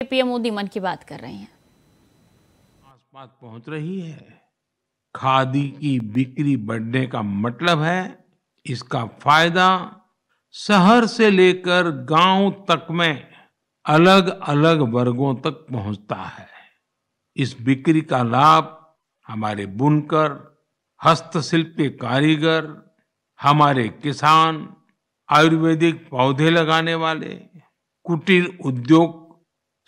PM Modi मन की बात कर रहे हैं। आसपास पहुंच रही है। खादी की बिक्री बढ़ने का मतलब है इसका फायदा शहर से लेकर गांव तक में अलग अलग वर्गों तक पहुंचता है। इस बिक्री का लाभ हमारे बुनकर, हस्तशिल्प के कारीगर, हमारे किसान, आयुर्वेदिक पौधे लगाने वाले, कुटीर उद्योग,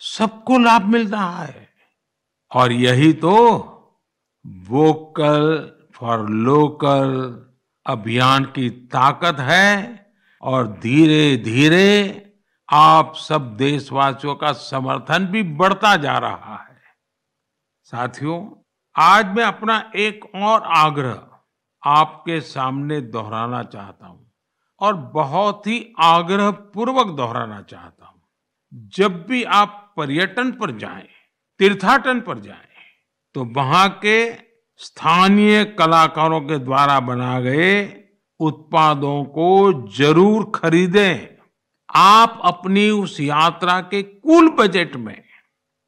सबको लाभ मिल रहा है। और यही तो वोकल फॉर लोकल अभियान की ताकत है। और धीरे धीरे आप सब देशवासियों का समर्थन भी बढ़ता जा रहा है। साथियों, आज मैं अपना एक और आग्रह आपके सामने दोहराना चाहता हूं और बहुत ही आग्रह पूर्वक दोहराना चाहता हूं। जब भी आप पर्यटन पर जाएं, तीर्थाटन पर जाएं, तो वहां के स्थानीय कलाकारों के द्वारा बनाए गए उत्पादों को जरूर खरीदें। आप अपनी उस यात्रा के कुल बजट में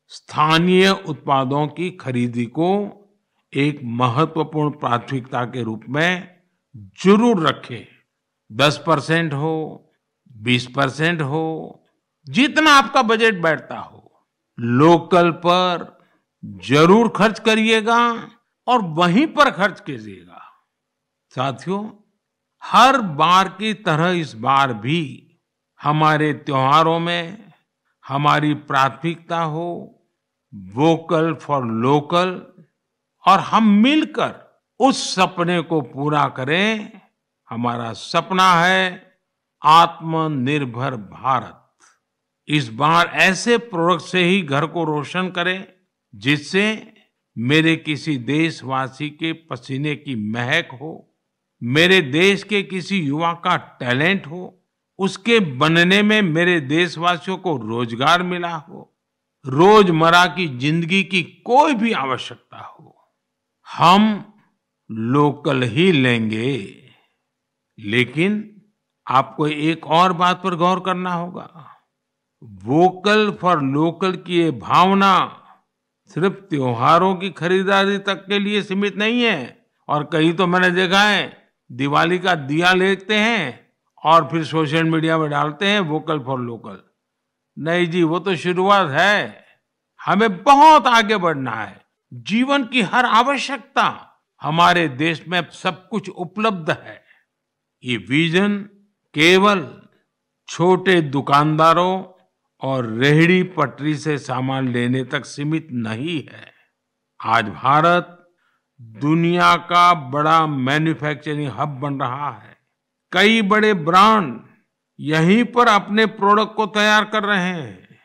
स्थानीय उत्पादों की खरीदी को एक महत्वपूर्ण प्राथमिकता के रूप में जरूर रखें। 10% हो, 20% हो, जितना आपका बजट बैठता हो, लोकल पर जरूर खर्च करिएगा और वहीं पर खर्च कीजिएगा। साथियों, हर बार की तरह इस बार भी हमारे त्योहारों में हमारी प्राथमिकता हो वोकल फॉर लोकल और हम मिलकर उस सपने को पूरा करें। हमारा सपना है आत्मनिर्भर भारत। इस बार ऐसे प्रोडक्ट से ही घर को रोशन करें जिससे मेरे किसी देशवासी के पसीने की महक हो, मेरे देश के किसी युवा का टैलेंट हो, उसके बनने में मेरे देशवासियों को रोजगार मिला हो, रोजमर्रा की जिंदगी की कोई भी आवश्यकता हो, हम लोकल ही लेंगे। लेकिन आपको एक और बात पर गौर करना होगा। वोकल फॉर लोकल की ये भावना सिर्फ त्योहारों की खरीदारी तक के लिए सीमित नहीं है। और कहीं तो मैंने देखा है दिवाली का दिया लेते हैं और फिर सोशल मीडिया में डालते हैं वोकल फॉर लोकल। नहीं जी, वो तो शुरुआत है। हमें बहुत आगे बढ़ना है। जीवन की हर आवश्यकता हमारे देश में सब कुछ उपलब्ध है। ये विजन केवल छोटे दुकानदारों और रेहड़ी पटरी से सामान लेने तक सीमित नहीं है। आज भारत दुनिया का बड़ा मैन्युफैक्चरिंग हब बन रहा है। कई बड़े ब्रांड यहीं पर अपने प्रोडक्ट को तैयार कर रहे हैं।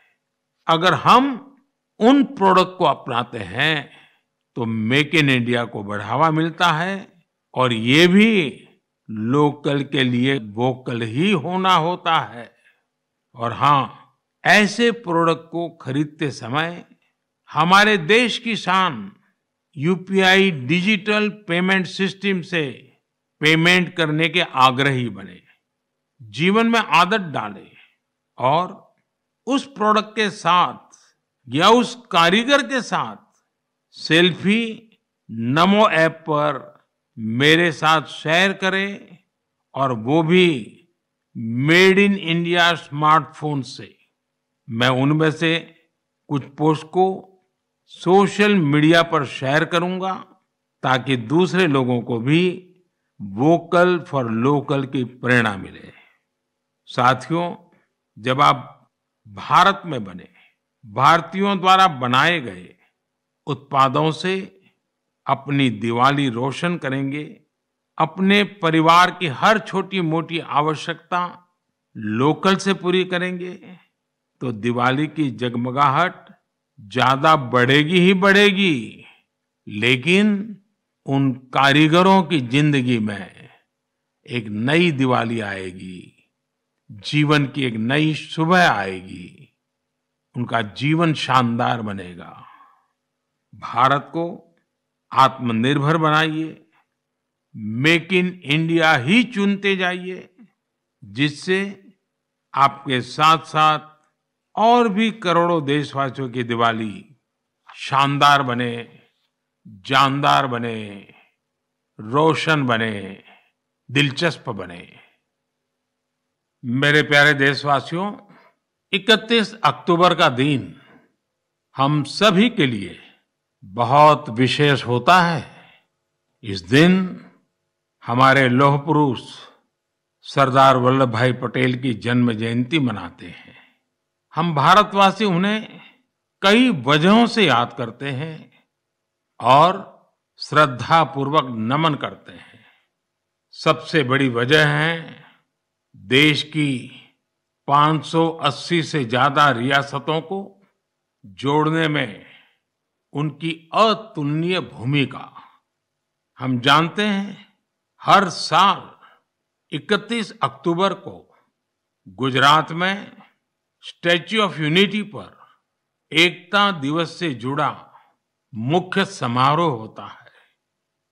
अगर हम उन प्रोडक्ट को अपनाते हैं तो मेक इन इंडिया को बढ़ावा मिलता है और ये भी लोकल के लिए वोकल ही होना होता है। और हाँ, ऐसे प्रोडक्ट को खरीदते समय हमारे देश की शान यूपीआई डिजिटल पेमेंट सिस्टम से पेमेंट करने के आग्रही बने, जीवन में आदत डालें और उस प्रोडक्ट के साथ या उस कारीगर के साथ सेल्फी नमो ऐप पर मेरे साथ शेयर करें और वो भी मेड इन इंडिया स्मार्टफोन से। मैं उनमें से कुछ पोस्ट को सोशल मीडिया पर शेयर करूंगा ताकि दूसरे लोगों को भी वोकल फॉर लोकल की प्रेरणा मिले। साथियों, जब आप भारत में बने भारतीयों द्वारा बनाए गए उत्पादों से अपनी दिवाली रोशन करेंगे, अपने परिवार की हर छोटी मोटी आवश्यकता लोकल से पूरी करेंगे, तो दिवाली की जगमगाहट ज्यादा बढ़ेगी ही बढ़ेगी। लेकिन उन कारीगरों की जिंदगी में एक नई दिवाली आएगी, जीवन की एक नई सुबह आएगी, उनका जीवन शानदार बनेगा। भारत को आत्मनिर्भर बनाइए, मेक इन इंडिया ही चुनते जाइए, जिससे आपके साथ साथ और भी करोड़ों देशवासियों की दिवाली शानदार बने, जानदार बने, रोशन बने, दिलचस्प बने। मेरे प्यारे देशवासियों, 31 अक्टूबर का दिन हम सभी के लिए बहुत विशेष होता है। इस दिन हमारे लौह पुरुष सरदार वल्लभ भाई पटेल की जन्म जयंती मनाते हैं। हम भारतवासी उन्हें कई वजहों से याद करते हैं और श्रद्धा पूर्वक नमन करते हैं। सबसे बड़ी वजह है देश की 580 से ज्यादा रियासतों को जोड़ने में उनकी अतुलनीय भूमिका। हम जानते हैं हर साल 31 अक्टूबर को गुजरात में स्टैच्यू ऑफ यूनिटी पर एकता दिवस से जुड़ा मुख्य समारोह होता है।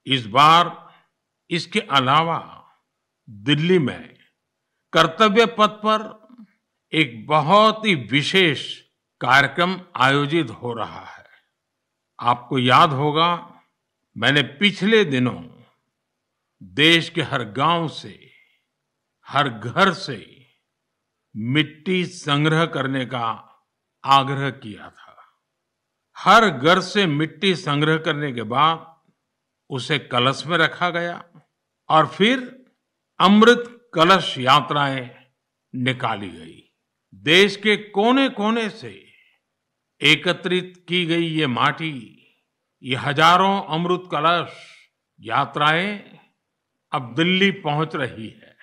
इस बार इसके अलावा दिल्ली में कर्तव्य पथ पर एक बहुत ही विशेष कार्यक्रम आयोजित हो रहा है। आपको याद होगा, मैंने पिछले दिनों देश के हर गांव से, हर घर से मिट्टी संग्रह करने का आग्रह किया था। हर घर से मिट्टी संग्रह करने के बाद उसे कलश में रखा गया और फिर अमृत कलश यात्राएं निकाली गई। देश के कोने कोने से एकत्रित की गई ये माटी, ये हजारों अमृत कलश यात्राएं अब दिल्ली पहुंच रही है।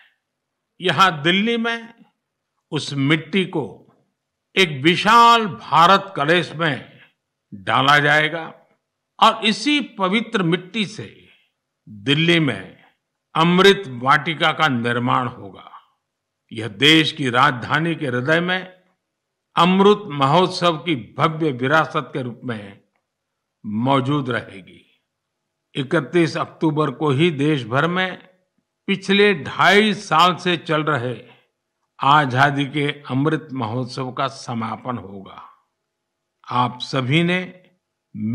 यहां दिल्ली में उस मिट्टी को एक विशाल भारत कलश में डाला जाएगा और इसी पवित्र मिट्टी से दिल्ली में अमृत वाटिका का निर्माण होगा। यह देश की राजधानी के हृदय में अमृत महोत्सव की भव्य विरासत के रूप में मौजूद रहेगी। 31 अक्टूबर को ही देश भर में पिछले 2.5 साल से चल रहे आजादी के अमृत महोत्सव का समापन होगा। आप सभी ने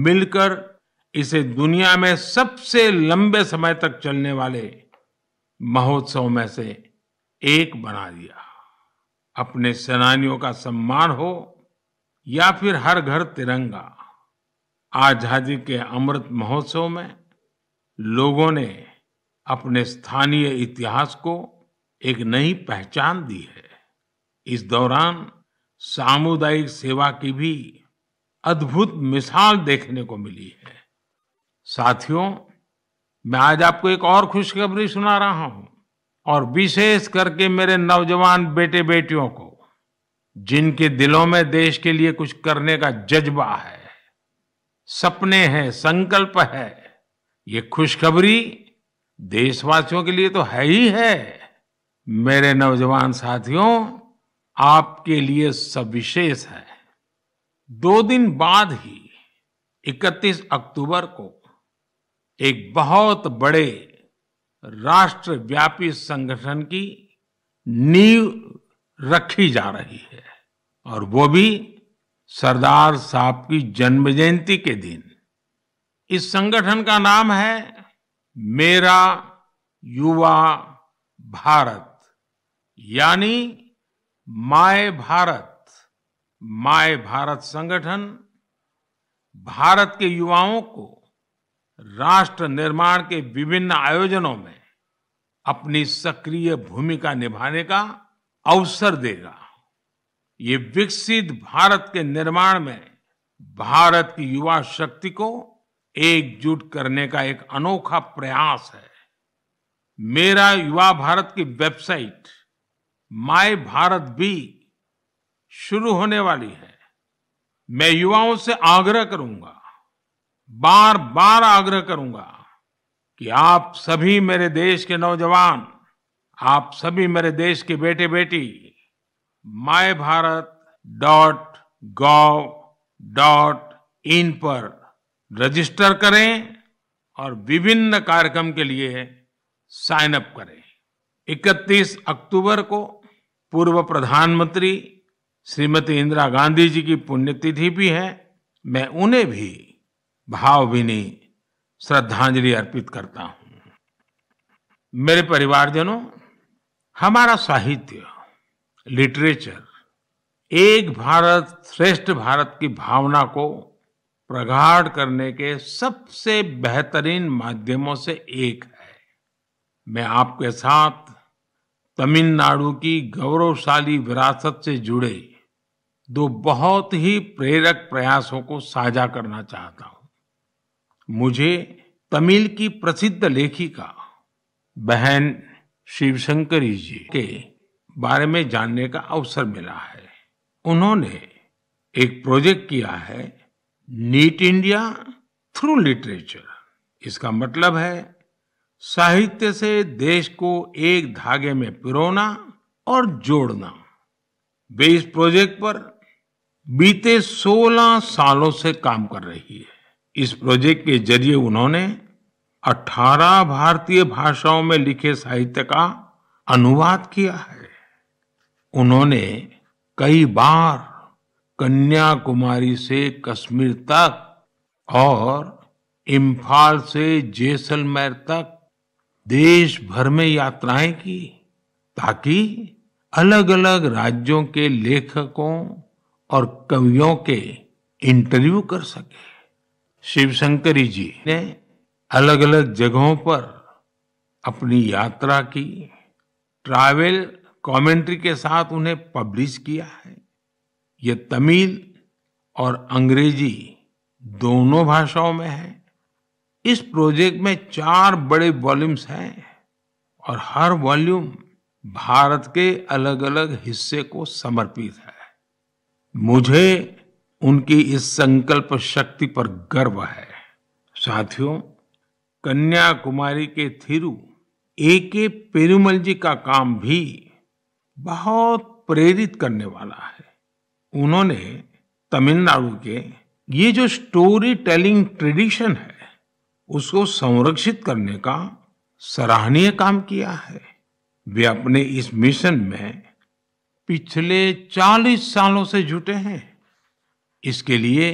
मिलकर इसे दुनिया में सबसे लंबे समय तक चलने वाले महोत्सव में से एक बना दिया। अपने सेनानियों का सम्मान हो या फिर हर घर तिरंगा, आजादी के अमृत महोत्सव में लोगों ने अपने स्थानीय इतिहास को एक नई पहचान दी है। इस दौरान सामुदायिक सेवा की भी अद्भुत मिसाल देखने को मिली है। साथियों, मैं आज आपको एक और खुशखबरी सुना रहा हूं, और विशेष करके मेरे नौजवान बेटे बेटियों को, जिनके दिलों में देश के लिए कुछ करने का जज्बा है, सपने हैं, संकल्प है। ये खुशखबरी देशवासियों के लिए तो है ही है। मेरे नौजवान साथियों, आपके लिए सविशेष है। 2 दिन बाद ही 31 अक्टूबर को एक बहुत बड़े राष्ट्रव्यापी संगठन की नींव रखी जा रही है, और वो भी सरदार साहब की जन्म जयंती के दिन। इस संगठन का नाम है मेरा युवा भारत, यानी माय भारत। माय भारत संगठन भारत के युवाओं को राष्ट्र निर्माण के विभिन्न आयोजनों में अपनी सक्रिय भूमिका निभाने का अवसर देगा। ये विकसित भारत के निर्माण में भारत की युवा शक्ति को एकजुट करने का एक अनोखा प्रयास है। मेरा युवा भारत की वेबसाइट माय भारत भी शुरू होने वाली है। मैं युवाओं से आग्रह करूंगा, बार बार आग्रह करूंगा कि आप सभी मेरे देश के नौजवान, आप सभी मेरे देश के बेटे बेटी mybharat.gov.in पर रजिस्टर करें और विभिन्न कार्यक्रम के लिए साइन अप करें। 31 अक्टूबर को पूर्व प्रधानमंत्री श्रीमती इंदिरा गांधी जी की पुण्यतिथि भी है। मैं उन्हें भी भावभीनी श्रद्धांजलि अर्पित करता हूं। मेरे परिवारजनों, हमारा साहित्य, लिटरेचर एक भारत श्रेष्ठ भारत की भावना को प्रगाढ़ करने के सबसे बेहतरीन माध्यमों से एक है। मैं आपके साथ तमिलनाडु की गौरवशाली विरासत से जुड़े दो बहुत ही प्रेरक प्रयासों को साझा करना चाहता हूं। मुझे तमिल की प्रसिद्ध लेखिका बहन शिवशंकरी जी के बारे में जानने का अवसर मिला है। उन्होंने एक प्रोजेक्ट किया है, नीट इंडिया थ्रू लिटरेचर। इसका मतलब है साहित्य से देश को एक धागे में पिरोना और जोड़ना। वे इस प्रोजेक्ट पर बीते 16 सालों से काम कर रही है। इस प्रोजेक्ट के जरिए उन्होंने 18 भारतीय भाषाओं में लिखे साहित्य का अनुवाद किया है। उन्होंने कई बार कन्याकुमारी से कश्मीर तक और इम्फाल से जैसलमेर तक देश भर में यात्राएं की, ताकि अलग अलग राज्यों के लेखकों और कवियों के इंटरव्यू कर सके। शिवशंकरी जी ने अलग अलग जगहों पर अपनी यात्रा की, ट्रैवल कमेंट्री के साथ उन्हें पब्लिश किया है। ये तमिल और अंग्रेजी दोनों भाषाओं में है। इस प्रोजेक्ट में 4 बड़े वॉल्यूम्स हैं और हर वॉल्यूम भारत के अलग अलग हिस्से को समर्पित है। मुझे उनकी इस संकल्प शक्ति पर गर्व है। साथियों, कन्याकुमारी के थिरु ए.के. पेरुमल जी का काम भी बहुत प्रेरित करने वाला है। उन्होंने तमिलनाडु के ये जो स्टोरी टेलिंग ट्रेडिशन है, उसको संरक्षित करने का सराहनीय काम किया है। वे अपने इस मिशन में पिछले 40 सालों से जुटे हैं। इसके लिए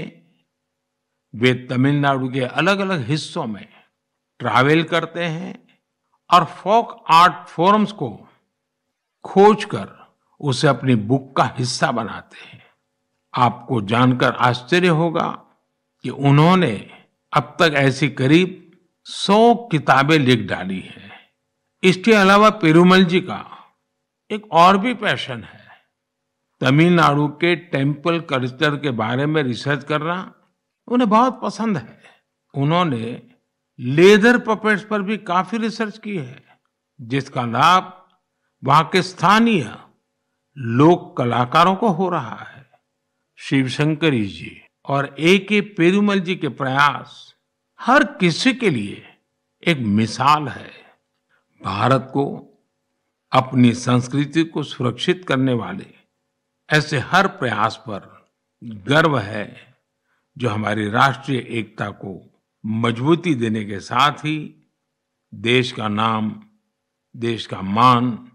वे तमिलनाडु के अलग अलग हिस्सों में ट्रैवल करते हैं और फोक आर्ट फोरम्स को खोजकर उसे अपनी बुक का हिस्सा बनाते हैं। आपको जानकर आश्चर्य होगा कि उन्होंने अब तक ऐसी करीब 100 किताबें लिख डाली हैं। इसके अलावा पेरुमल जी का एक और भी पैशन है। तमिलनाडु के टेम्पल कल्चर के बारे में रिसर्च करना उन्हें बहुत पसंद है। उन्होंने लेदर पपेट्स पर भी काफी रिसर्च की है, जिसका लाभ वहां के स्थानीय लोक कलाकारों को हो रहा है। शिवशंकरी जी और ए.के. पेरुमल जी के प्रयास हर किसी के लिए एक मिसाल है। भारत को अपनी संस्कृति को सुरक्षित करने वाले ऐसे हर प्रयास पर गर्व है, जो हमारी राष्ट्रीय एकता को मजबूती देने के साथ ही देश का नाम, देश का मान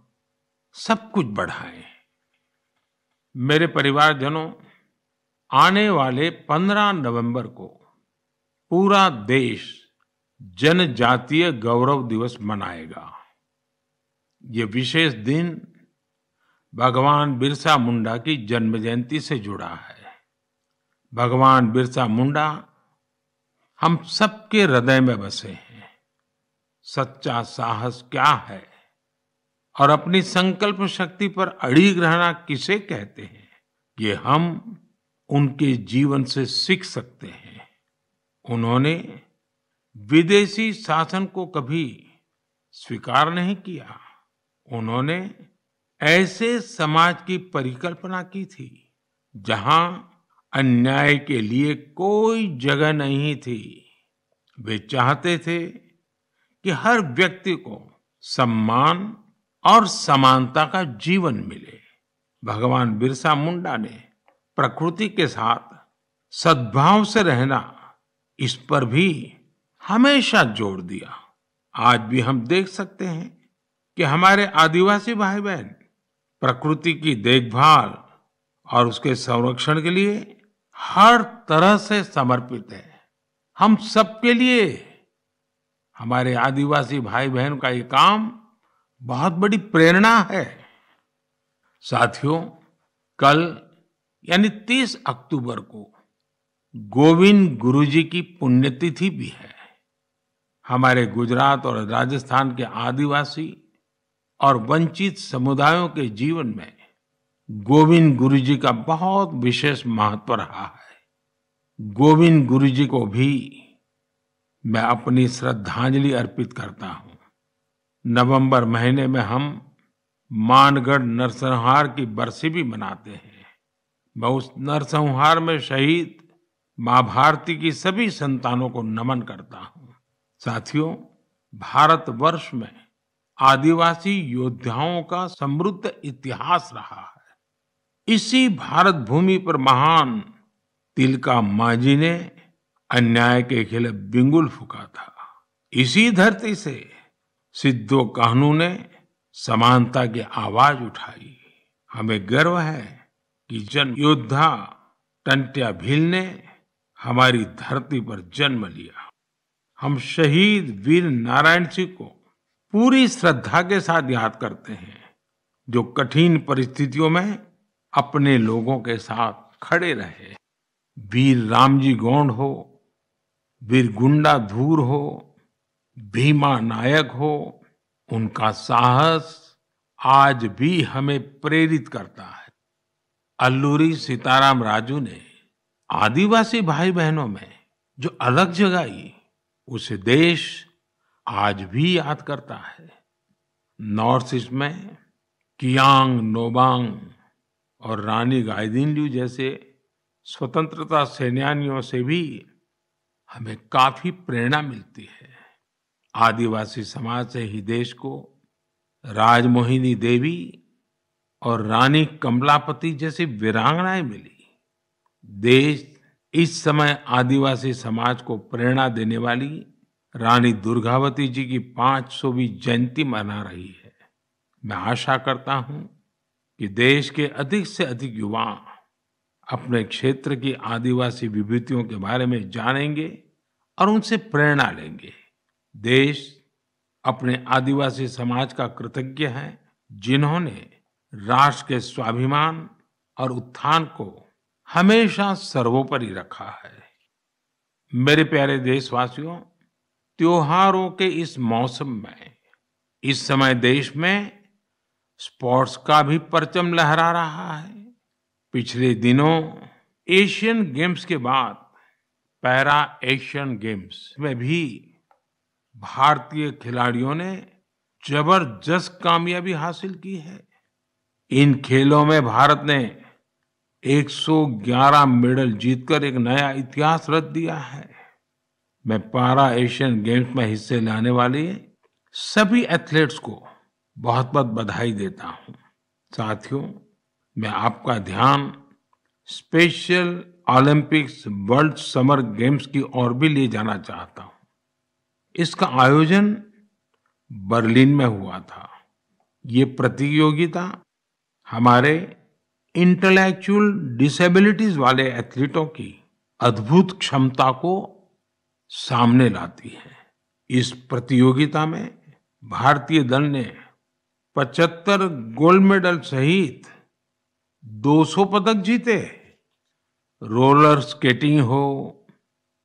सब कुछ बढ़ाए। मेरे परिवारजनों, आने वाले 15 नवंबर को पूरा देश जनजातीय गौरव दिवस मनाएगा। ये विशेष दिन भगवान बिरसा मुंडा की जन्म जयंती से जुड़ा है। भगवान बिरसा मुंडा हम सबके हृदय में बसे हैं। सच्चा साहस क्या है और अपनी संकल्प शक्ति पर अड़िग रहना किसे कहते हैं, ये हम उनके जीवन से सीख सकते हैं। उन्होंने विदेशी शासन को कभी स्वीकार नहीं किया। उन्होंने ऐसे समाज की परिकल्पना की थी जहां अन्याय के लिए कोई जगह नहीं थी। वे चाहते थे कि हर व्यक्ति को सम्मान और समानता का जीवन मिले। भगवान बिरसा मुंडा ने प्रकृति के साथ सद्भाव से रहना, इस पर भी हमेशा जोर दिया। आज भी हम देख सकते हैं कि हमारे आदिवासी भाई बहन प्रकृति की देखभाल और उसके संरक्षण के लिए हर तरह से समर्पित है। हम सबके लिए हमारे आदिवासी भाई बहन का ये काम बहुत बड़ी प्रेरणा है। साथियों, कल यानी 30 अक्टूबर को गोविंद गुरु जी की पुण्यतिथि भी है। हमारे गुजरात और राजस्थान के आदिवासी और वंचित समुदायों के जीवन में गोविंद गुरु जी का बहुत विशेष महत्व रहा है। गोविंद गुरु जी को भी मैं अपनी श्रद्धांजलि अर्पित करता हूँ। नवंबर महीने में हम मानगढ़ नरसंहार की बरसी भी मनाते हैं। मैं उस नरसंहार में शहीद माँ भारती की सभी संतानों को नमन करता हूँ। साथियों, भारतवर्ष में आदिवासी योद्धाओं का समृद्ध इतिहास रहा है। इसी भारत भूमि पर महान तिलका मांझी ने अन्याय के खिलाफ बिगुल फूंका था। इसी धरती से सिद्धो कान्हू ने समानता की आवाज उठाई। हमें गर्व है कि जन योद्धा टंट्या भील ने हमारी धरती पर जन्म लिया। हम शहीद वीर नारायण सिंह को पूरी श्रद्धा के साथ याद करते हैं, जो कठिन परिस्थितियों में अपने लोगों के साथ खड़े रहे। वीर रामजी गौंड हो, वीर गुंडा धूर हो, भीमा नायक हो, उनका साहस आज भी हमें प्रेरित करता है। अल्लूरी सीताराम राजू ने आदिवासी भाई बहनों में जो अलग जगाई, उसे देश आज भी याद करता है। नॉर्थ ईस्ट में कियांग नोबांग और रानी गाइदिन्ल्यू जैसे स्वतंत्रता सेनानियों से भी हमें काफी प्रेरणा मिलती है। आदिवासी समाज से ही देश को राजमोहिनी देवी और रानी कमलापति जैसी वीरांगनाएं मिली। देश इस समय आदिवासी समाज को प्रेरणा देने वाली रानी दुर्गावती जी की 500वीं जयंती मना रही है। मैं आशा करता हूं कि देश के अधिक से अधिक युवा अपने क्षेत्र की आदिवासी विभूतियों के बारे में जानेंगे और उनसे प्रेरणा लेंगे। देश अपने आदिवासी समाज का कृतज्ञ है, जिन्होंने राष्ट्र के स्वाभिमान और उत्थान को हमेशा सर्वोपरि रखा है। मेरे प्यारे देशवासियों, त्योहारों के इस मौसम में इस समय देश में स्पोर्ट्स का भी परचम लहरा रहा है। पिछले दिनों एशियन गेम्स के बाद पैरा एशियन गेम्स में भी भारतीय खिलाड़ियों ने जबरदस्त कामयाबी हासिल की है। इन खेलों में भारत ने 111 मेडल जीतकर एक नया इतिहास रच दिया है। मैं पैरा एशियन गेम्स में हिस्से लेने वाले सभी एथलीट्स को बहुत बहुत बधाई देता हूं। साथियों, मैं आपका ध्यान special Olympics world summer games की ओर भी ले जाना चाहता हूं। इसका आयोजन बर्लिन में हुआ था। ये प्रतियोगिता हमारे इंटेलेक्चुअल डिसेबिलिटीज वाले एथलीटों की अद्भुत क्षमता को सामने लाती है। इस प्रतियोगिता में भारतीय दल ने 75 गोल्ड मेडल सहित 200 पदक जीते। रोलर स्केटिंग हो,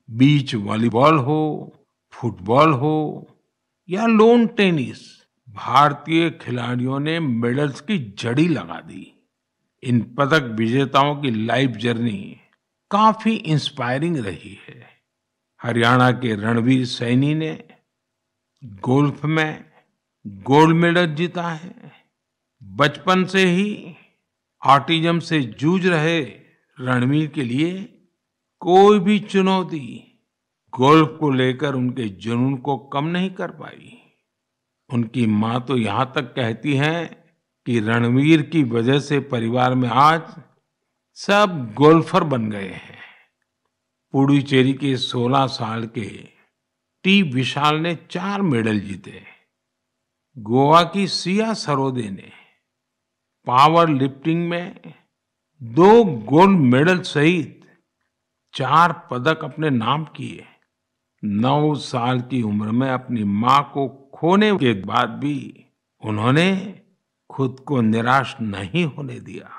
बीच वॉलीबॉल हो, फुटबॉल हो या लॉन टेनिस, भारतीय खिलाड़ियों ने मेडल्स की झड़ी लगा दी। इन पदक विजेताओं की लाइफ जर्नी काफी इंस्पायरिंग रही है। हरियाणा के रणवीर सैनी ने गोल्फ में गोल्ड मेडल जीता है। बचपन से ही ऑटिज्म से जूझ रहे रणवीर के लिए कोई भी चुनौती गोल्फ को लेकर उनके जुनून को कम नहीं कर पाई। उनकी मां तो यहां तक कहती हैं कि रणवीर की वजह से परिवार में आज सब गोल्फर बन गए हैं। पुडुचेरी के 16 साल के टी विशाल ने 4 मेडल जीते। गोवा की सिया सरोदे ने पावर लिफ्टिंग में 2 गोल्ड मेडल सहित 4 पदक अपने नाम किए। 9 साल की उम्र में अपनी मां को खोने के बाद भी उन्होंने खुद को निराश नहीं होने दिया।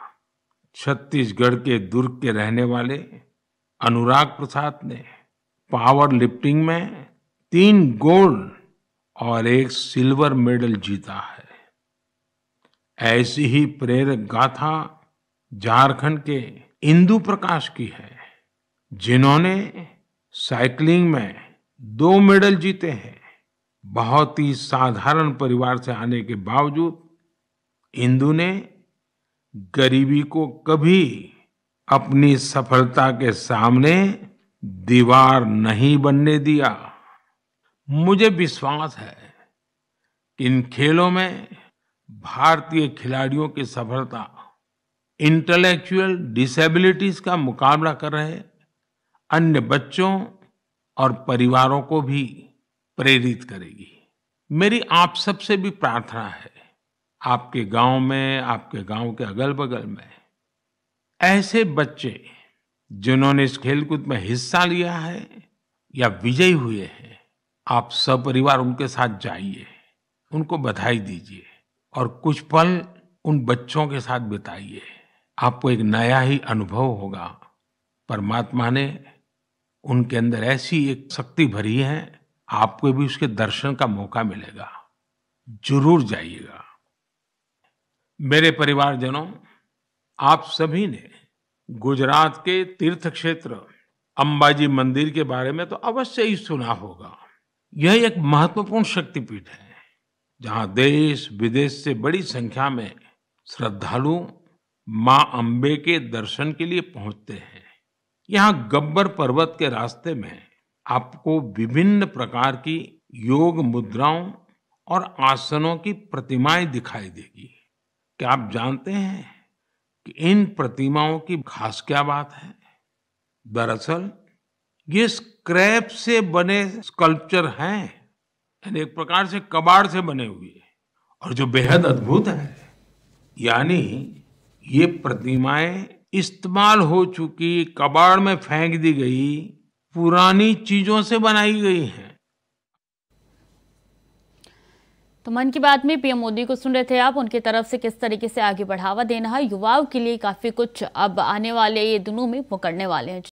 छत्तीसगढ़ के दुर्ग के रहने वाले अनुराग प्रसाद ने पावर लिफ्टिंग में 3 गोल्ड और 1 सिल्वर मेडल जीता है। ऐसी ही प्रेरक गाथा झारखंड के इंदु प्रकाश की है, जिन्होंने साइकिलिंग में 2 मेडल जीते हैं। बहुत ही साधारण परिवार से आने के बावजूद इंदु ने गरीबी को कभी अपनी सफलता के सामने दीवार नहीं बनने दिया। मुझे विश्वास है कि इन खेलों में भारतीय खिलाड़ियों की सफलता इंटेलेक्चुअल डिसेबिलिटीज का मुकाबला कर रहे अन्य बच्चों और परिवारों को भी प्रेरित करेगी। मेरी आप सबसे भी प्रार्थना है, आपके गांव में, आपके गांव के अगल-बगल में ऐसे बच्चे जिन्होंने इस खेलकूद में हिस्सा लिया है या विजयी हुए हैं, आप सपरिवार उनके साथ जाइए, उनको बधाई दीजिए और कुछ पल उन बच्चों के साथ बिताइए। आपको एक नया ही अनुभव होगा। परमात्मा ने उनके अंदर ऐसी एक शक्ति भरी है, आपको भी उसके दर्शन का मौका मिलेगा। जरूर जाइएगा। मेरे परिवारजनों, आप सभी ने गुजरात के तीर्थ क्षेत्र अंबाजी मंदिर के बारे में तो अवश्य ही सुना होगा। यह एक महत्वपूर्ण शक्तिपीठ है, जहां देश विदेश से बड़ी संख्या में श्रद्धालु मां अंबे के दर्शन के लिए पहुंचते हैं। यहाँ गब्बर पर्वत के रास्ते में आपको विभिन्न प्रकार की योग मुद्राओं और आसनों की प्रतिमाएं दिखाई देगी। क्या आप जानते हैं कि इन प्रतिमाओं की खास क्या बात है? दरअसल ये स्क्रैप से बने स्कल्पचर हैं, यानी एक प्रकार से कबाड़ से बने हुए, और जो बेहद अद्भुत है, यानी ये प्रतिमाएं इस्तेमाल हो चुकी, कबाड़ में फेंक दी गई पुरानी चीजों से बनाई गई हैं। तो मन की बात में पीएम मोदी को सुन रहे थे आप। उनकी तरफ से किस तरीके से आगे बढ़ावा देना है युवाओं के लिए काफी कुछ अब आने वाले ये दिनों में वो करने वाले हैं।